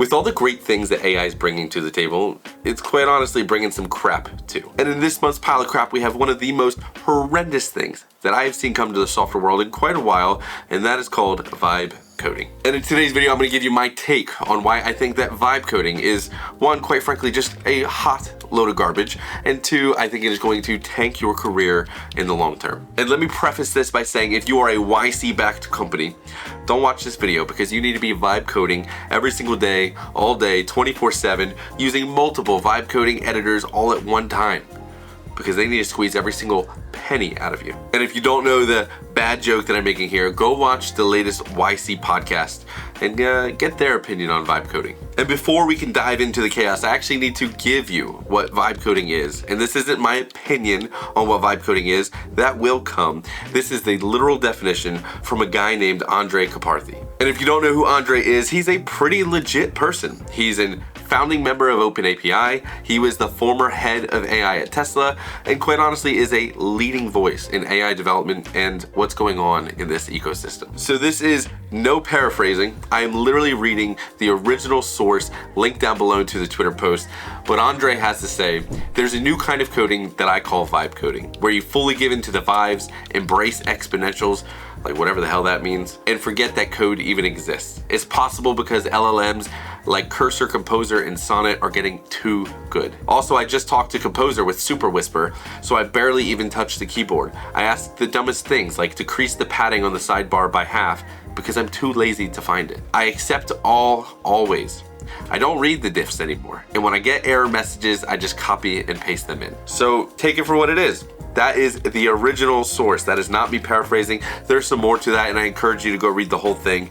With all the great things that AI is bringing to the table, it's quite honestly bringing some crap too. And in this month's pile of crap, we have one of the most horrendous things that I have seen come to the software world in quite a while, and that is called vibe coding. And in today's video, I'm going to give you my take on why I think that vibe coding is, one, quite frankly, just a hot load of garbage, and two, I think it is going to tank your career in the long term. And let me preface this by saying, if you are a YC-backed company, don't watch this video because you need to be vibe coding every single day, all day, 24/7, using multiple vibe coding editors all at one time, because they need to squeeze every single penny out of you. And if you don't know the bad joke that I'm making here, go watch the latest YC podcast and get their opinion on vibe coding. And before we can dive into the chaos, I actually need to give you what vibe coding is. And this isn't my opinion on what vibe coding is. That will come. This is the literal definition from a guy named Andre Kaparthi. And if you don't know who Andre is, he's a pretty legit person. He's an founding member of OpenAPI. He was the former head of AI at Tesla, and quite honestly is a leading voice in AI development and what's going on in this ecosystem. So this is no paraphrasing. I am literally reading the original source linked down below to the Twitter post. What Andre has to say, there's a new kind of coding that I call vibe coding, where you fully give into the vibes, embrace exponentials, like whatever the hell that means, and forget that code even exists. It's possible because LLMs like Cursor, Composer, and Sonnet are getting too good. Also, I just talked to Composer with Super Whisper, so I barely even touched the keyboard. I asked the dumbest things, like decrease the padding on the sidebar by half, because I'm too lazy to find it. I accept all, always. I don't read the diffs anymore, and when I get error messages, I just copy and paste them in. So take it for what it is. That is the original source. That is not me paraphrasing. There's some more to that, and I encourage you to go read the whole thing.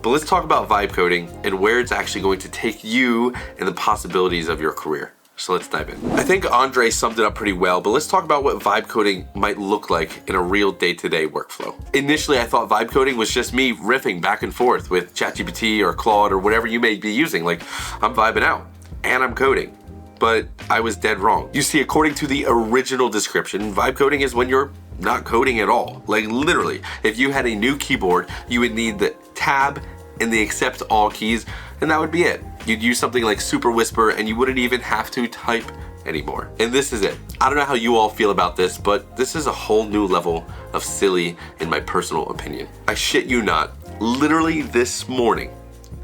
But let's talk about vibe coding and where it's actually going to take you and the possibilities of your career. So let's dive in. I think Andre summed it up pretty well, but let's talk about what vibe coding might look like in a real day-to-day workflow. Initially, I thought vibe coding was just me riffing back and forth with ChatGPT or Claude or whatever you may be using. Like, I'm vibing out and I'm coding. But I was dead wrong. You see, according to the original description, vibe coding is when you're not coding at all. Like literally, if you had a new keyboard, you would need the tab and the accept all keys, and that would be it. You'd use something like Super Whisper and you wouldn't even have to type anymore. And this is it. I don't know how you all feel about this, but this is a whole new level of silly in my personal opinion. I shit you not, literally this morning,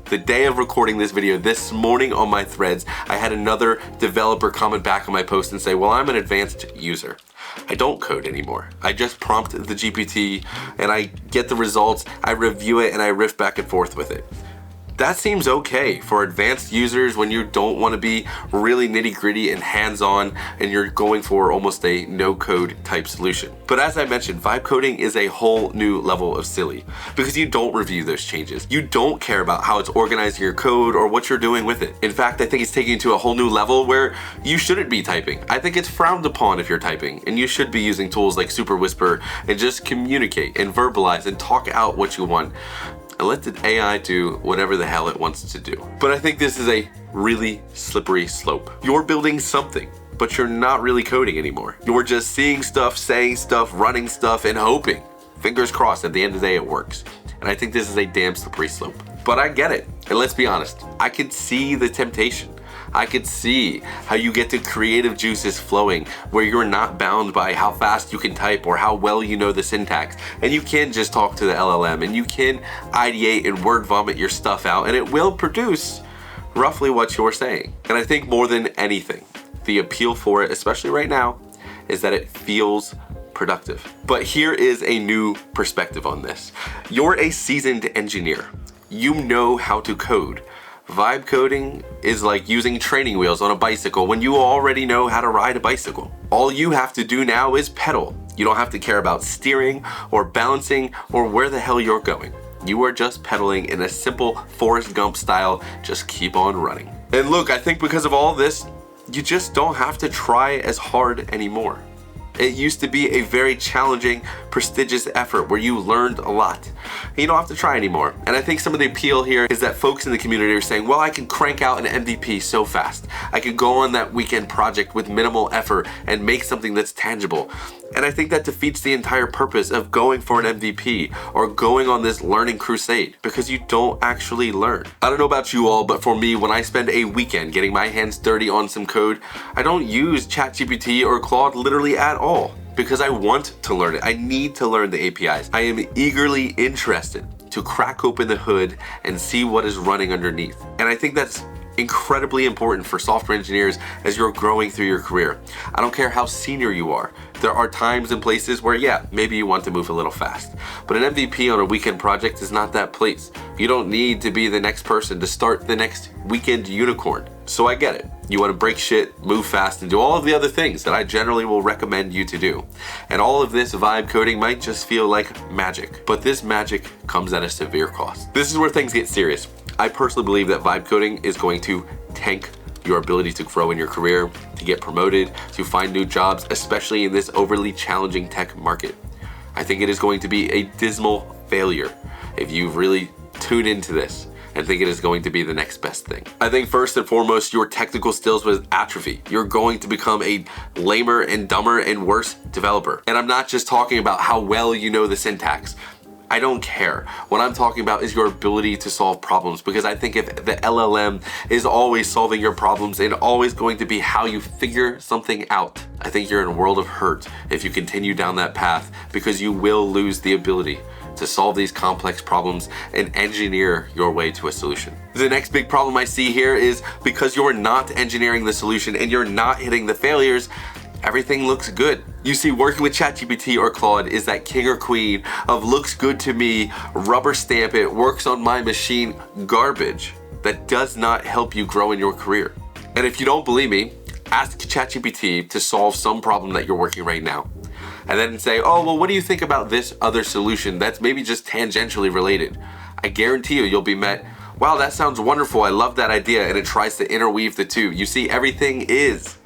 the day of recording this video, this morning on my threads, I had another developer comment back on my post and say, well, I'm an advanced user. I don't code anymore. I just prompt the GPT and I get the results, I review it, and I riff back and forth with it. That seems okay for advanced users when you don't want to be really nitty-gritty and hands-on and you're going for almost a no-code type solution. But as I mentioned, vibe coding is a whole new level of silly because you don't review those changes. You don't care about how it's organizing your code or what you're doing with it. In fact, I think it's taking it to a whole new level where you shouldn't be typing. I think it's frowned upon if you're typing, and you should be using tools like Super Whisper and just communicate and verbalize and talk out what you want. And let the AI do whatever the hell it wants to do. But I think this is a really slippery slope. You're building something, but you're not really coding anymore. You're just seeing stuff, saying stuff, running stuff, and hoping. Fingers crossed, at the end of the day it works. And I think this is a damn slippery slope. But I get it. And let's be honest, I could see the temptation. I could see how you get the creative juices flowing where you're not bound by how fast you can type or how well you know the syntax. And you can just talk to the LLM and you can ideate and word vomit your stuff out and it will produce roughly what you're saying. And I think more than anything, the appeal for it, especially right now, is that it feels productive. But here is a new perspective on this. You're a seasoned engineer. You know how to code. Vibe coding is like using training wheels on a bicycle when you already know how to ride a bicycle. All you have to do now is pedal. You don't have to care about steering or balancing or where the hell you're going. You are just pedaling in a simple Forrest Gump style, just keep on running. And look, I think because of all this, you just don't have to try as hard anymore. It used to be a very challenging, prestigious effort where you learned a lot. You don't have to try anymore. And I think some of the appeal here is that folks in the community are saying, well, I can crank out an MVP so fast. I could go on that weekend project with minimal effort and make something that's tangible. And I think that defeats the entire purpose of going for an MVP or going on this learning crusade, because you don't actually learn. I don't know about you all, but for me, when I spend a weekend getting my hands dirty on some code, I don't use ChatGPT or Claude literally at all, because I want to learn it. I need to learn the APIs. I am eagerly interested to crack open the hood and see what is running underneath. And I think that's incredibly important for software engineers as you're growing through your career. I don't care how senior you are. There are times and places where, yeah, maybe you want to move a little fast. But an MVP on a weekend project is not that place. You don't need to be the next person to start the next weekend unicorn. So I get it. You want to break shit, move fast, and do all of the other things that I generally will recommend you to do. And all of this vibe coding might just feel like magic. But this magic comes at a severe cost. This is where things get serious. I personally believe that vibe coding is going to tank your ability to grow in your career, to get promoted, to find new jobs, especially in this overly challenging tech market. I think it is going to be a dismal failure if you really tune into this and think it is going to be the next best thing. I think first and foremost, your technical skills will atrophy. You're going to become a lamer and dumber and worse developer. And I'm not just talking about how well you know the syntax. I don't care. What I'm talking about is your ability to solve problems, because I think if the LLM is always solving your problems and always going to be how you figure something out, I think you're in a world of hurt if you continue down that path, because you will lose the ability to solve these complex problems and engineer your way to a solution. The next big problem I see here is because you're not engineering the solution and you're not hitting the failures, everything looks good. You see, working with ChatGPT or Claude is that king or queen of looks good to me, rubber stamp it, works on my machine garbage that does not help you grow in your career. And if you don't believe me, ask ChatGPT to solve some problem that you're working right now. And then say, oh, well, what do you think about this other solution that's maybe just tangentially related? I guarantee you'll be met, wow, that sounds wonderful, I love that idea, and it tries to interweave the two. You see, everything is.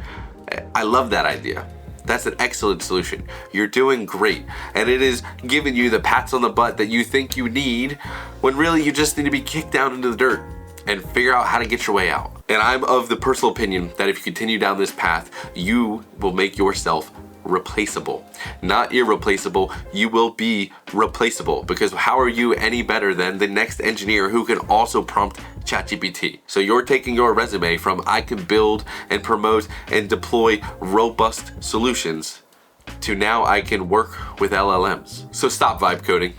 I love that idea. That's an excellent solution. You're doing great. And it is giving you the pats on the butt that you think you need, when really you just need to be kicked down into the dirt and figure out how to get your way out. And I'm of the personal opinion that if you continue down this path, you will make yourself replaceable. Not irreplaceable, you will be replaceable, because how are you any better than the next engineer who can also prompt ChatGPT? So you're taking your resume from I can build and promote and deploy robust solutions to now I can work with LLMs. So stop vibe coding.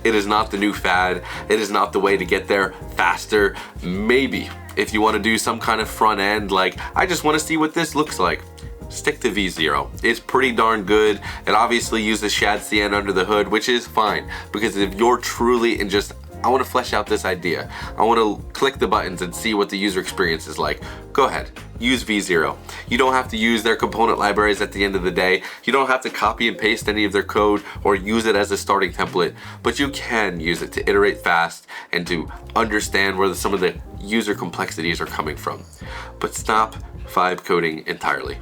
It is not the new fad. It is not the way to get there faster. Maybe if you want to do some kind of front end, like I just want to see what this looks like, stick to V0. It's pretty darn good. It obviously uses ShadCN under the hood, which is fine, because if you're truly in just, I want to flesh out this idea, I want to click the buttons and see what the user experience is like, go ahead, use V0. You don't have to use their component libraries at the end of the day. You don't have to copy and paste any of their code or use it as a starting template, but you can use it to iterate fast and to understand where some of the user complexities are coming from. But stop vibe coding entirely.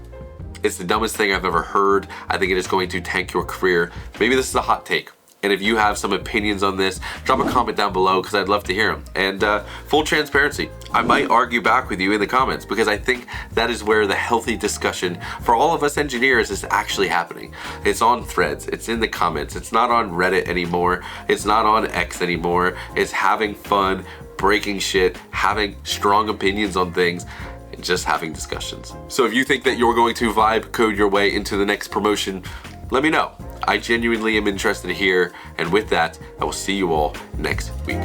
It's the dumbest thing I've ever heard. I think it is going to tank your career. Maybe this is a hot take. And if you have some opinions on this, drop a comment down below, because I'd love to hear them. And full transparency, I might argue back with you in the comments, because I think that is where the healthy discussion for all of us engineers is actually happening. It's on threads, it's in the comments, it's not on Reddit anymore, it's not on X anymore. It's having fun, breaking shit, having strong opinions on things, and just having discussions. So if you think that you're going to vibe code your way into the next promotion, let me know. I genuinely am interested here, and with that, I will see you all next week.